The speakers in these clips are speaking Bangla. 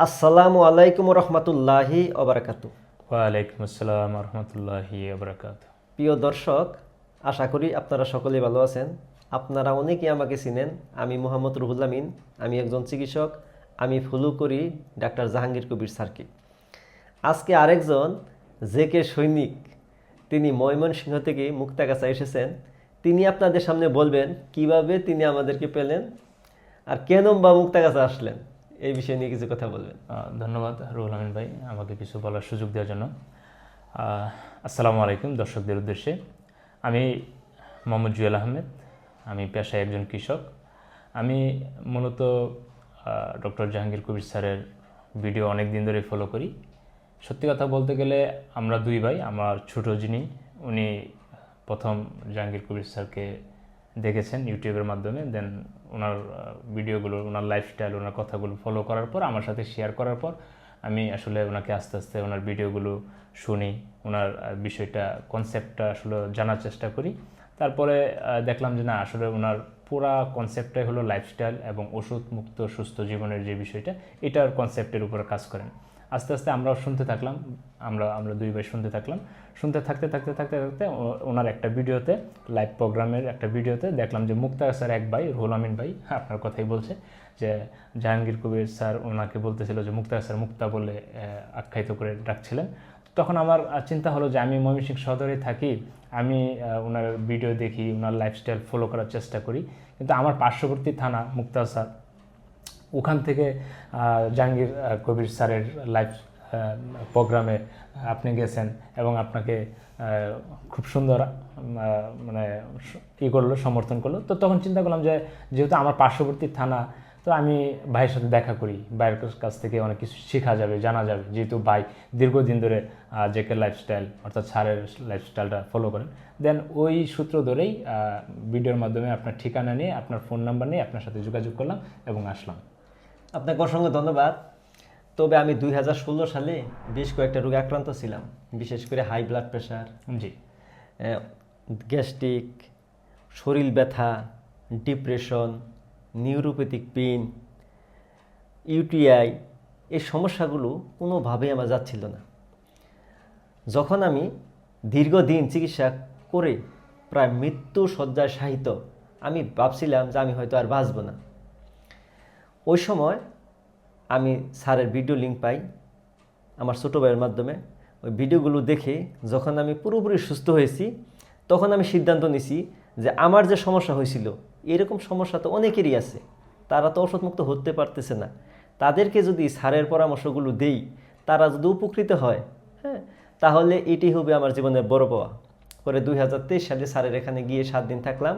আসসালামু আলাইকুম রহমতুল্লাহি ওবারাকাতু। ওয়ালাইকুম আসসালাম রহমতুল্লাহি ওবরাকাতুহ। প্রিয় দর্শক, আশা করি আপনারা সকলেই ভালো আছেন। আপনারা অনেকেই আমাকে চিনেন। আমি মোহাম্মদ রুহুল আমিন। আমি একজন চিকিৎসক। আমি ফলো করি ডাক্তার জাহাঙ্গীর কবির স্যারকে। আজকে আরেকজন জেকে সৈনিক, তিনি ময়মনসিংহ থেকে মুক্তাগাছা এসেছেন। তিনি আপনাদের সামনে বলবেন কিভাবে তিনি আমাদেরকে পেলেন আর কেন বা মুক্তাগাছা আসলেন, এই বিষয় নিয়ে কিছু কথা বলবেন। ধন্যবাদ রুহুল আমিন ভাই আমাকে কিছু বলার সুযোগ দেওয়ার জন্য। আসসালামু আলাইকুম দর্শকদের উদ্দেশ্যে। আমি মোহাম্মদ জুয়েল আহমেদ। আমি পেশায় একজন কৃষক। আমি মূলত ডক্টর জাহাঙ্গীর কবির স্যারের ভিডিও অনেক দিন ধরে ফলো করি। সত্যি কথা বলতে গেলে আমরা দুই ভাই। আমার ছোট যিনি, উনি প্রথম জাহাঙ্গীর কবির স্যারকে দেখেছেন ইউটিউবের মাধ্যমে। দেন ওনার ভিডিওগুলো, ওনার লাইফস্টাইল, ওনার কথাগুলো ফলো করার পর, আমার সাথে শেয়ার করার পর আমি আসলে ওনাকে আস্তে আস্তে ওনার ভিডিওগুলো শুনি, ওনার বিষয়টা, কনসেপ্টটা আসলে জানার চেষ্টা করি। তারপরে দেখলাম যে না, আসলে ওনার পুরা কনসেপ্টটাই হলো লাইফস্টাইল এবং ওষুধ মুক্ত সুস্থ জীবনের যে বিষয়টা, এটার কনসেপ্টের উপরে কাজ করেন। আস্তে আস্তে আমরাও শুনতে থাকলাম, আমরা দুই ভাই শুনতে থাকলাম। শুনতে থাকতে থাকতে থাকতে থাকতে ওনার একটা ভিডিওতে, লাইভ প্রোগ্রামের একটা ভিডিওতে দেখলাম যে মুক্তাগাছার এক ভাই রুহুল আমিন ভাই আপনার কথাই বলছে যে জাহাঙ্গীর কবির স্যার ওনাকে বলতেছিল যে মুক্তাগাছার মুক্তা বলে আখ্যায়িত করে ডাকছিলেন। তখন আমার চিন্তা হলো যে আমি ময়মনসিংহ সদরে থাকি, আমি ওনার ভিডিও দেখি, ওনার লাইফস্টাইল ফলো করার চেষ্টা করি, কিন্তু আমার পার্শ্ববর্তী থানা মুক্তাগাছা, ওখান থেকে জাহাঙ্গীর কবির স্যারের লাইভ প্রোগ্রামে আপনি গেছেন এবং আপনাকে খুব সুন্দর মানে করলো, সমর্থন করলো। তো তখন চিন্তা করলাম যে যেহেতু আমার পার্শ্ববর্তী থানা, তো আমি ভাইয়ের সাথে দেখা করি, ভাইয়ের কাছ থেকে অনেক কিছু শেখা যাবে, জানা যাবে, যেহেতু ভাই দীর্ঘদিন ধরে জেকে লাইফস্টাইল অর্থাৎ স্যারের লাইফস্টাইলটা ফলো করেন। দেন ওই সূত্র ধরেই ভিডিওর মাধ্যমে আপনার ঠিকানা নিয়ে, আপনার ফোন নাম্বার নিয়ে আপনার সাথে যোগাযোগ করলাম এবং আসলাম। আপনাকে অসংখ্য ধন্যবাদ। তবে আমি 2016 সালে বেশ কয়েকটা রোগে আক্রান্ত ছিলাম, বিশেষ করে হাই ব্লাড প্রেশার, জি, গ্যাস্ট্রিক, শরীর ব্যথা, ডিপ্রেশন, নিউরোপ্যাথিক পেইন, ইউটিআই, এই সমস্যাগুলো কোনোভাবেই আমার যাচ্ছিল না। যখন আমি দীর্ঘদিন চিকিৎসা করে প্রায় মৃত্যু শয্যায় শায়িত, আমি ভাবছিলাম যে আমি হয়তো আর বাঁচব না। ওই সময় আমি স্যারের ভিডিও লিঙ্ক পাই আমার ছোটো ভাইয়ের মাধ্যমে। ওই ভিডিওগুলো দেখে যখন আমি পুরোপুরি সুস্থ হয়েছি, তখন আমি সিদ্ধান্ত নিছি যে আমার যে সমস্যা হয়েছিল, এরকম সমস্যা তো অনেকেরই আছে, তারা তো ওষুধমুক্ত হতে পারতেছে না। তাদেরকে যদি স্যারের পরামর্শগুলো দেই, তারা যদি উপকৃত হয়, হ্যাঁ, তাহলে এটি হবে আমার জীবনের বড় পাওয়া। পরে 2023 সালে স্যারের এখানে গিয়ে 7 দিন থাকলাম।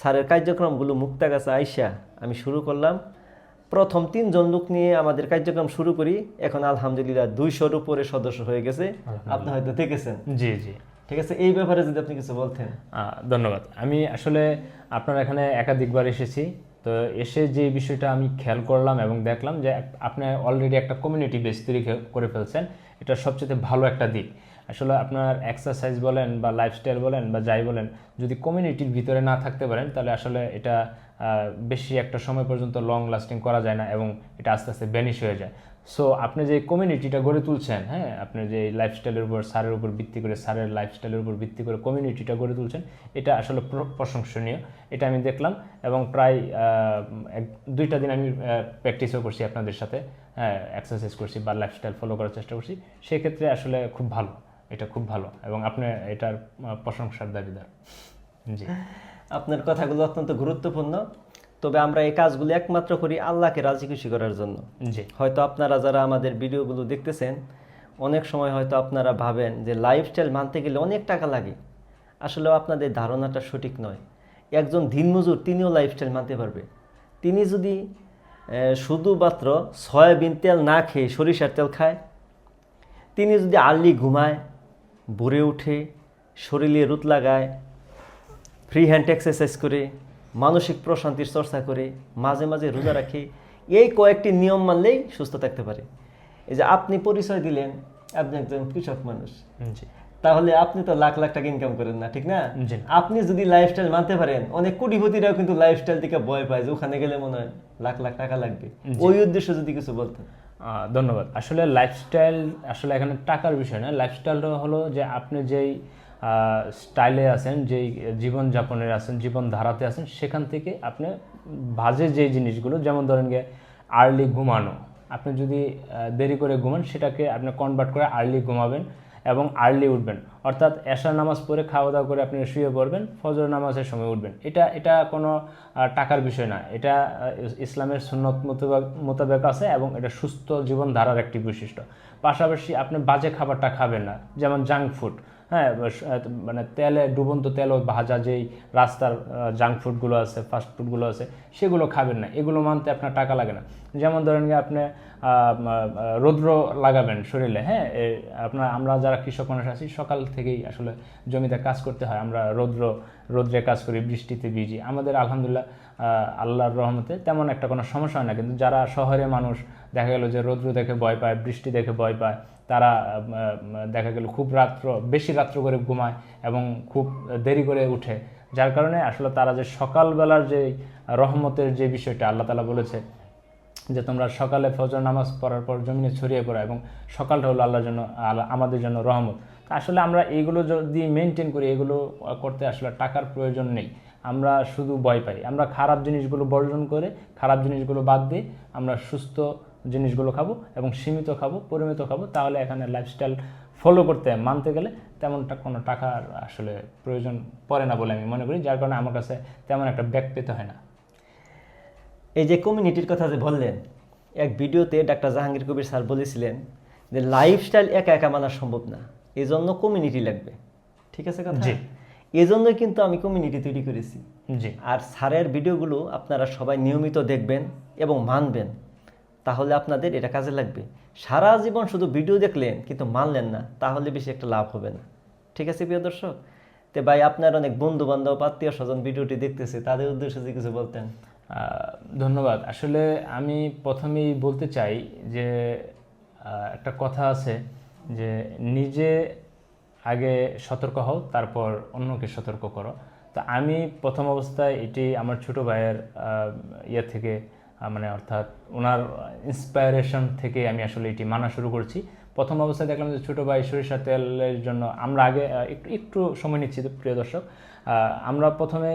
স্যারের কার্যক্রমগুলো মুক্তাগাছা আইসা আমি শুরু করলাম। প্রথম 3 জন লোক নিয়ে আমাদের কার্যক্রম শুরু করি। এখন আলহামদুলিল্লাহ 200-র উপরে সদস্য হয়ে গেছে। আপনি হয়তো দেখেছেন। জি জি, ঠিক আছে, এই ব্যাপারে যদি আপনি কিছু বলতেন। ধন্যবাদ। আমি আসলে আপনার এখানে একাধিকবার এসেছি। তো এসে যে বিষয়টা আমি খেয়াল করলাম এবং দেখলাম যে আপনি অলরেডি একটা কমিউনিটি বেস তৈরি করে ফেলছেন। এটা সবচেয়ে ভালো একটা দিক। আসলে আপনার এক্সারসাইজ বলেন বা লাইফস্টাইল বলেন বা যাই বলেন, যদি কমিউনিটির ভিতরে না থাকতে পারেন, তাহলে আসলে এটা বেশি একটা সময় পর্যন্ত লং লাস্টিং করা যায় না এবং এটা আস্তে আস্তে ভ্যানিশ হয়ে যায়। সো আপনি যে কমিউনিটিটা গড়ে তুলছেন, হ্যাঁ, আপনি যে লাইফস্টাইলের উপর, স্যারের উপর ভিত্তি করে, স্যারের লাইফস্টাইলের উপর ভিত্তি করে কমিউনিটিটা গড়ে তুলছেন, এটা আসলে প্রশংসনীয়। এটা আমি দেখলাম এবং প্রায় 2টা দিন আমি প্র্যাকটিসও করছি আপনাদের সাথে, হ্যাঁ, এক্সারসাইজ করছি বা লাইফস্টাইল ফলো করার চেষ্টা করছি। সেক্ষেত্রে আসলে খুব ভালো, এটা খুব ভালো এবং আপনি এটার প্রশংসার দাবিদার। জি, আপনার কথাগুলো অত্যন্ত গুরুত্বপূর্ণ। তবে আমরা এই কাজগুলো একমাত্র করি আল্লাহকে রাজি খুশি করার জন্য। জি, হয়তো আপনারা যারা আমাদের ভিডিওগুলো দেখতেছেন, অনেক সময় হয়তো আপনারা ভাবেন যে লাইফস্টাইল মানতে গেলে অনেক টাকা লাগে। আসলে আপনাদের ধারণাটা সঠিক নয়। একজন দিনমজুর তিনিও লাইফস্টাইল মানতে পারবে। তিনি যদি শুধুমাত্র সয়াবিন তেল না খেয়ে সরিষার তেল খায়, তিনি যদি আর্লি ঘুমায়, ভোরে উঠে শরীরে রুত লাগায়, ফ্রি হ্যান্ড এক্সারসাইজ করে, মানসিক প্রশান্তির চর্চা করে, মাঝে মাঝে রোজা রাখে, এই কয়েকটি নিয়ম মানলেই সুস্থ থাকতে পারে। এই যে আপনি পরিচয় দিলেন আপনি একজন কৃষক মানুষ, জি, তাহলে আপনি তো লাখ লাখ টাকা ইনকাম করেন না, ঠিক না? জি। আপনি যদি লাইফস্টাইল মানতে পারেন, অনেক কোটিপতিরাও কিন্তু লাইফস্টাইল থেকে ভয় পায় যে ওখানে গেলে মনে হয় লাখ লাখ টাকা লাগবে। ওই উদ্দেশ্যে যদি কিছু বলতেন। ধন্যবাদ। আসলে লাইফস্টাইল আসলে এখানে টাকার বিষয় না, লাইফস্টাইলটা হলো যে আপনি যেই স্টাইলে আছেন, যেই জীবনযাপনের আছেন, জীবনধারাতে আছেন, সেখান থেকে আপনি বাজে যেই জিনিসগুলো, যেমন ধরেন গিয়ে আর্লি ঘুমানো, আপনি যদি দেরি করে ঘুমান সেটাকে আপনি কনভার্ট করে আর্লি ঘুমাবেন এবং আর্লি উঠবেন, অর্থাৎ এশার নামাজ পড়ে খাওয়া দাওয়া করে আপনি শুয়ে পড়বেন, ফজর নামাজের সময় উঠবেন। এটা কোনো টাকার বিষয় না, এটা ইসলামের সুন্নত মোতাবেক আছে এবং এটা সুস্থ জীবনধারার একটি বৈশিষ্ট্য। পাশাপাশি আপনি বাজে খাবারটা খাবেন না, যেমন জাঙ্ক ফুড, হ্যাঁ, মানে তেলে ডুবন্ত তেল ও ভাজা যেই রাস্তার জাঙ্ক ফুডগুলো আছে, ফাস্ট ফুডগুলো আছে, সেগুলো খাবেন না। এগুলো মানতে আপনার টাকা লাগে না। যেমন ধরেন গিয়ে আপনি রৌদ্র লাগাবেন শরীরে, হ্যাঁ, আমরা যারা কৃষক মানুষ আছি সকাল থেকেই আসলে জমিতে কাজ করতে হয়, আমরা রৌদ্রে কাজ করি, বৃষ্টিতে ভিজি, আমাদের আলহামদুলিল্লাহ আল্লাহর রহমতে তেমন একটা কোনো সমস্যা হয় না। কিন্তু যারা শহরে মানুষ, দেখা গেল যে রৌদ্র দেখে ভয় পায়, বৃষ্টি দেখে ভয় পায়, তারা দেখা গেল খুব বেশি রাত্র করে ঘুমায় এবং খুব দেরি করে উঠে, যার কারণে আসলে তারা যে সকালবেলার যে রহমতের যে বিষয়টা আল্লাহ তাআলা বলেছে যে তোমরা সকালে ফজর নামাজ পড়ার পর জমিনে ছড়িয়ে পড়া, এবং সকালটা হলো আল্লাহর জন্য, আমাদের জন্য রহমত। আসলে আমরা এইগুলো যদি মেনটেন করি, এগুলো করতে আসলে টাকার প্রয়োজন নেই। আমরা শুধু ভয় পাই, আমরা খারাপ জিনিসগুলো বর্জন করে, খারাপ জিনিসগুলো বাদ দিয়ে আমরা সুস্থ জিনিসগুলো খাবো এবং সীমিত খাবো, পরিমিত খাবো, তাহলে এখানে লাইফস্টাইল ফলো করতে মানতে গেলে তেমনটা কোনো টাকার আসলে প্রয়োজন পড়ে না বলে আমি মনে করি, যার কারণে আমার কাছে তেমন একটা ব্যাক পেতে হয় না। এই যে কমিউনিটির কথা যে বললেন, এক ভিডিওতে ডাক্তার জাহাঙ্গীর কবির স্যার বলেছিলেন যে লাইফস্টাইল একা একা মানা সম্ভব না, এই জন্য কমিউনিটি লাগবে। ঠিক আছে কথা? জি। এই জন্যই কিন্তু আমি কমিউনিটি তৈরি করেছি। জি। আর স্যারের ভিডিওগুলো আপনারা সবাই নিয়মিত দেখবেন এবং মানবেন, তাহলে আপনাদের এটা কাজে লাগবে। সারা জীবন শুধু ভিডিও দেখলেন কিন্তু মানলেন না, তাহলে বেশি একটা লাভ হবে না। ঠিক আছে প্রিয় দর্শক? তো ভাই, আপনার অনেক বন্ধু বান্ধব, আত্মীয় স্বজন ভিডিওটি দেখতেছে, তাদের উদ্দেশ্যে যে কিছু বলতেন। ধন্যবাদ। আসলে আমি প্রথমেই বলতে চাই যে একটা কথা আছে যে নিজে আগে সতর্ক হও, তারপর অন্যকে সতর্ক করো। তো আমি প্রথম অবস্থায় এটি আমার ছোট ভাইয়ের ইয়ে থেকে, মানে অর্থাৎ ওনার ইন্সপায়ারেশন থেকে আমি আসলে এটি মানা শুরু করছি। প্রথম অবস্থায় দেখলাম যে ছোটো ভাই সরিষার তেলের জন্য, আমরা আগে একটু সময় নিচ্ছি প্রিয় দর্শক, আমরা প্রথমে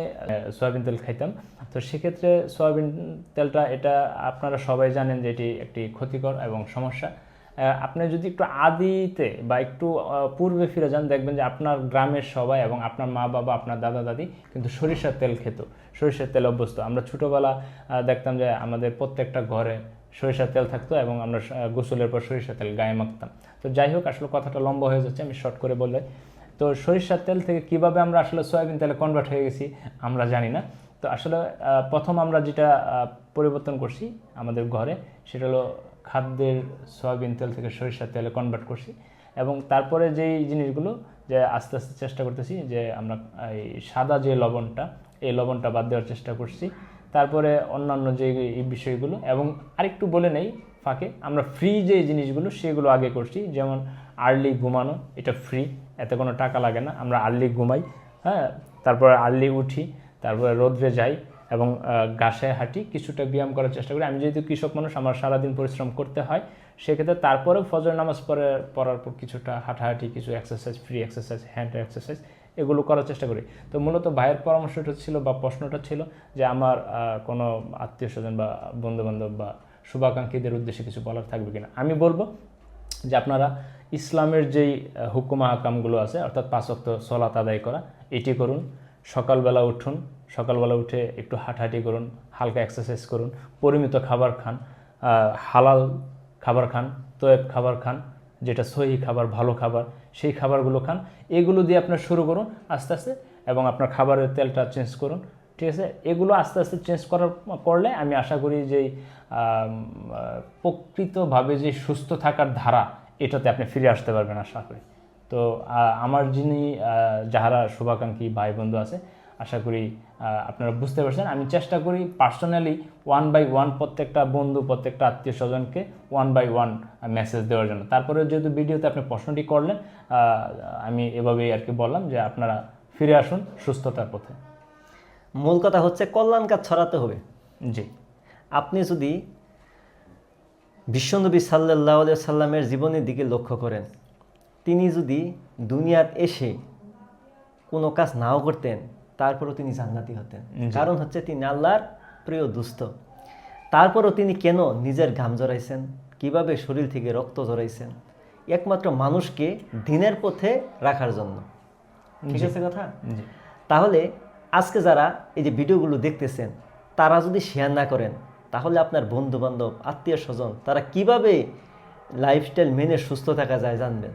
সয়াবিন তেল খাইতাম। তো সেক্ষেত্রে সয়াবিন তেলটা, এটা আপনারা সবাই জানেন যে এটি একটি ক্ষতিকর এবং সমস্যা। আপনি যদি একটু আদিতে বা একটু পূর্বে ফিরে যান, দেখবেন যে আপনার গ্রামের সবাই এবং আপনার মা বাবা, আপনার দাদা দাদি কিন্তু সরিষার তেল খেত, সরিষার তেল অভ্যস্ত। আমরা ছোটোবেলা দেখতাম যে আমাদের প্রত্যেকটা ঘরে সরিষার তেল থাকতো এবং আমরা গোসলের পর সরিষার তেল গায়ে মাখতাম। তো যাই হোক, আসলে কথাটা লম্বা হয়ে যাচ্ছে, আমি শর্ট করে বললে, তো সরিষার তেল থেকে কিভাবে আমরা আসলে সয়াবিন তেলে কনভার্ট হয়ে গেছি আমরা জানি না। তো আসলে প্রথম আমরা যেটা পরিবর্তন করছি আমাদের ঘরে, সেটা হলো খাদ্যের সয়াবিন তেল থেকে সরিষার তেলে কনভার্ট করছি, এবং তারপরে যেই জিনিসগুলো যে আস্তে আস্তে চেষ্টা করতেছি যে আমরা এই সাদা যে লবণটা, এই লবণটা বাদ দেওয়ার চেষ্টা করছি। তারপরে অন্যান্য যে এই বিষয়গুলো, এবং আরেকটু বলে নেই ফাঁকে, আমরা ফ্রি যে জিনিসগুলো সেগুলো আগে করছি, যেমন আর্লি ঘুমানো, এটা ফ্রি, এতে কোনো টাকা লাগে না, আমরা আর্লি ঘুমাই, হ্যাঁ, তারপরে আর্লি উঠি, তারপরে রোদ্রে যাই এবং ঘাসে হাঁটি, কিছুটা ব্যায়াম করার চেষ্টা করি। আমি যেহেতু কৃষক মানুষ, আমার সারাদিন পরিশ্রম করতে হয়, সেক্ষেত্রে তারপরেও ফজর নামাজ পড়ার পর কিছুটা হাঁটাহাঁটি, কিছু exercise, free exercise, hand exercise, এগুলো করার চেষ্টা করি। তো মূলত ভাইয়ের পরামর্শটা ছিল বা প্রশ্নটা ছিল যে আমার কোনো আত্মীয় স্বজন বা বন্ধুবান্ধব বা শুভাকাঙ্ক্ষীদের উদ্দেশ্যে কিছু বলার থাকবে কিনা। আমি বলবো যে আপনারা ইসলামের যেই হুকুম আহকামগুলো আছে, অর্থাৎ 5 ওয়াক্ত সালাত আদায় করা, এটি করুন। সকালবেলা উঠুন, সকালবেলা উঠে একটু হাঁটাহাঁটি করুন, হালকা এক্সারসাইজ করুন, পরিমিত খাবার খান, হালাল খাবার খান, তয়েব খাবার খান, যেটা সহি খাবার, ভালো খাবার, সেই খাবারগুলো খান। এগুলো দিয়ে আপনার শুরু করুন আস্তে আস্তে, এবং আপনার খাবারের তেলটা চেঞ্জ করুন। ঠিক আছে? এগুলো আস্তে আস্তে চেঞ্জ করলে আমি আশা করি যে প্রকৃতভাবে যে সুস্থ থাকার ধারা, এটাতে আপনি ফিরে আসতে পারবেন আশা করি। তো আমার যিনি যারা শুভাকাঙ্ক্ষী ভাই বন্ধু আছে, আশা করি আপনারা বুঝতে পারছেন। আমি চেষ্টা করি পার্সোনালি 1 বাই 1 প্রত্যেকটা বন্ধু, প্রত্যেকটা আত্মীয় স্বজনকে 1 বাই 1 মেসেজ দেওয়ার জন্য। তারপরে যেহেতু ভিডিওতে আপনি প্রশ্নটি করলেন, আমি এভাবেই আর কি বললাম যে আপনারা ফিরে আসুন সুস্থতার পথে। মূল কথা হচ্ছে কল্যাণ কাজ ছড়াতে হবে। জি। আপনি যদি বিশ্বনবী সাল্লাল্লাহু আলাইহি সাল্লামের জীবনের দিকে লক্ষ্য করেন, তিনি যদি দুনিয়াত এসে কোনো কাজ নাও করতেন তারপরও তিনি জান্নাতি হতেন। কারণ হচ্ছে তিনি আল্লাহর প্রিয় দুস্থ। তারপরও তিনি কেন নিজের ঘাম জড়াইছেন, কিভাবে শরীর থেকে রক্ত জড়াইছেন, একমাত্র মানুষকে দিনের পথে রাখার জন্য। ঠিক আছে কথা? জি। তাহলে আজকে যারা এই যে ভিডিওগুলো দেখতেছেন তারা যদি শেয়ার না করেন তাহলে আপনার বন্ধু বান্ধব, আত্মীয় স্বজন তারা কিভাবে লাইফস্টাইল মেনে সুস্থ থাকা যায় জানবেন।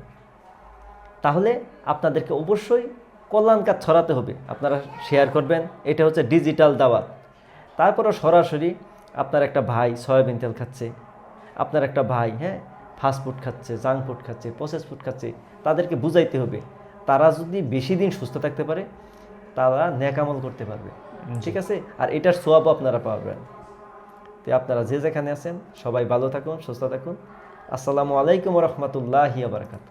তাহলে আপনাদেরকে অবশ্যই কল্যাণ কাজ ছড়াতে হবে, আপনারা শেয়ার করবেন। এটা হচ্ছে ডিজিটাল দাওয়াত। তারপরও সরাসরি আপনার একটা ভাই সয়াবিন তেল খাচ্ছে, আপনার একটা ভাই ফাস্টফুড খাচ্ছে, জাঙ্ক ফুড খাচ্ছে, প্রসেস ফুড খাচ্ছে, তাদেরকে বুঝাইতে হবে। তারা যদি বেশি দিন সুস্থ থাকতে পারে তারা নেকামল করতে পারবে। ঠিক আছে? আর এটার সোয়াবও আপনারা পাবেন। তো আপনারা যে যেখানে আছেন সবাই ভালো থাকুন, সুস্থ থাকুন। আসসালামু আলাইকুম ওয়া রাহমাতুল্লাহি ওয়া বারাকাতুহু।